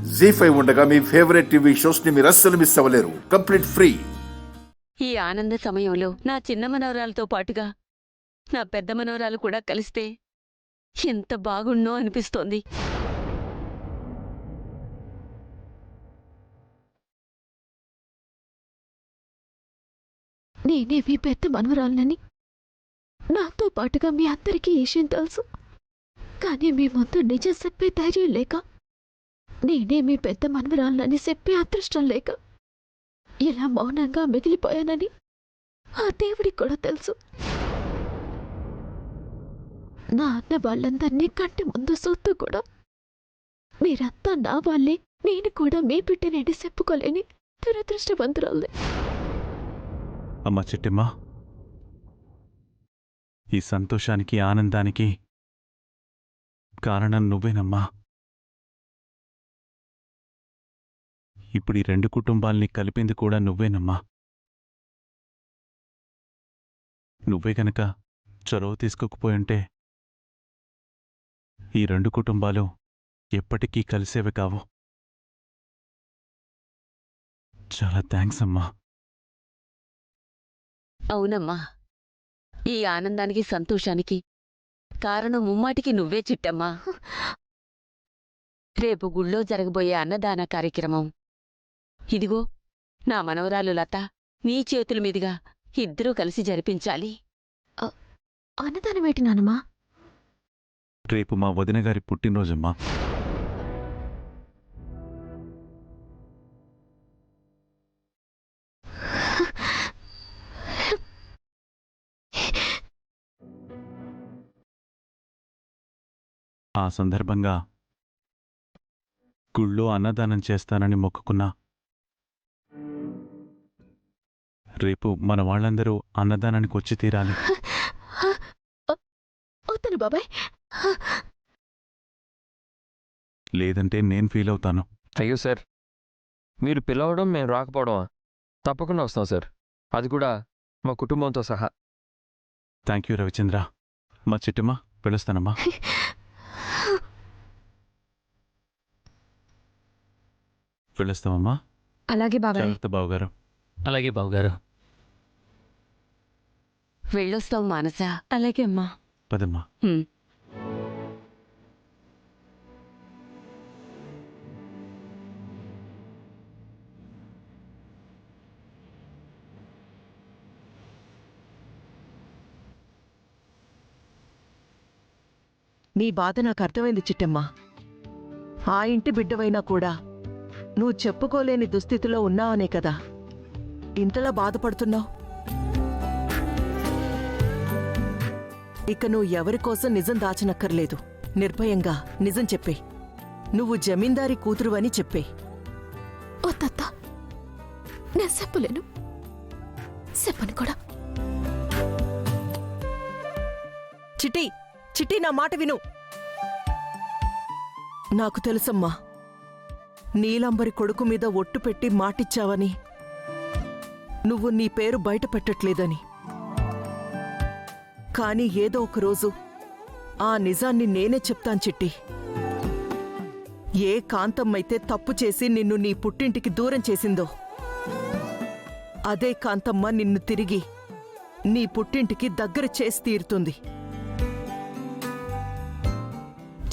జీ5 ఉండగా మీ favourite TV shows ని మీరు అస్సలు మిస్ అవ్వలేరు. Complete free. ఈ ఆనంద సమయంలో నా చిన్న మనవరాలతో పాటుగా నా పెద్ద మనవరాలు కూడా కలిస్తే ఎంత బాగుండో అనిపిస్తోంది. నేనే మీ పెద్ద మనవరాలనని నాతో పాటుగా మీ అందరికీ ఈ విషయం తెలుసు. కానీ మీ ముందు నిజం చెప్పే ధైర్యం లేక, నేనే మీ పెద్ద మనవరాలనని చెప్పే అదృష్టం లేక ఇలా మౌనంగా మిగిలిపోయానని ఆ దేవుడికి కూడా తెలుసు. నా అన్న వాళ్ళందరినీ కంటి ముందు సొత్తు కూడా మీరంతా నా వాళ్ళే, నేను కూడా మీ బిడ్డనేది చెప్పుకోలేని దురదృష్టవంతురాలే. అమ్మా చిట్టిమ్మ, ఈ సంతోషానికి ఆనందానికి కారణం నువ్వేనమ్మా. ఇప్పుడు ఈ రెండు కుటుంబాల్ని కలిపింది కూడా నువ్వేనమ్మా. నువ్వే గనక చొరవ తీసుకోకపోయుంటే ఈ రెండు కుటుంబాలు ఎప్పటికీ కలిసేవి కావు. చాలా థ్యాంక్స్ అమ్మా. అవునమ్మా, ఈ ఆనందానికి సంతోషానికి కారణం ముమ్మాటికి నువ్వే చిట్టమ్మా. రేపు గుళ్ళో జరగబోయే అన్నదాన కార్యక్రమం ఇదిగో నా మనవరాలు లత నీ చేతుల మీదుగా ఇద్దరూ కలిసి జరిపించాలి. అన్నదానమేటి నానమ్మా? రేపు మా వదినగారి పుట్టినరోజమ్మా. ఆ సందర్భంగా గుళ్ళో అన్నదానం చేస్తానని మొక్కుకున్నా. రేపు మన వాళ్ళందరూ అన్నదానానికి వచ్చి తీరాలి. అవుతాను బాబాయ్. లేదంటే నేను ఫీల్ అవుతాను. అయ్యో సార్, మీరు పిలవడం మేము రాకపోవడమా? తప్పకుండా వస్తాం సార్, అది కూడా మా కుటుంబంతో సహా. Thank you Ravichandra. మా చిట్టమ్మ పిలుస్తానమ్మా. పిలుస్తామమ్మా. అలాగే బాబాయ్. జాగ్రత్త బావగారు. అలాగే బావగారు. వెళ్ళొస్తాం మానసా. అలాగే అమ్మా. పదమ్మా. నీ బాధ నాకు అర్థమైంది చిట్టమ్మా. ఆ ఇంటి బిడ్డవైనా కూడా నువ్వు చెప్పుకోలేని దుస్థితిలో ఉన్నావనే కదా ఇంతలా బాధపడుతున్నావు. ఇక నువ్వు ఎవరికోసం నిజం దాచనక్కర్లేదు. నిర్భయంగా నిజం చెప్పే. నువ్వు జమీందారీ కూతురువని చెప్పే. ఓ తాత, నేను చెప్పలేను, చెప్పను కూడా. చిట్టి, చిట్టి, నా మాట విను. నాకు తెలుసమ్మా, నీలంబరి కొడుకు మీద ఒట్టు పెట్టి మాటిచ్చావని, నువ్వు నీ పేరు బయట పెట్టట్లేదని. కాని ఏదో ఒకరోజు ఆ నిజాన్ని నేనే చెప్తాను చిట్టి. ఏ కాంతమ్మైతే తప్పు చేసి నిన్ను నీ పుట్టింటికి దూరం చేసిందో, అదే కాంతమ్మ నిన్ను తిరిగి నీ పుట్టింటికి దగ్గర చేసి తీరుతుంది.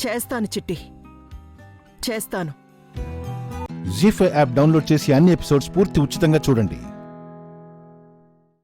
చేస్తాను చిట్టి, చేస్తాను. జీ5 యాప్ డౌన్లోడ్ చేసి అన్ని ఎపిసోడ్స్ పూర్తి ఉచితంగా చూడండి.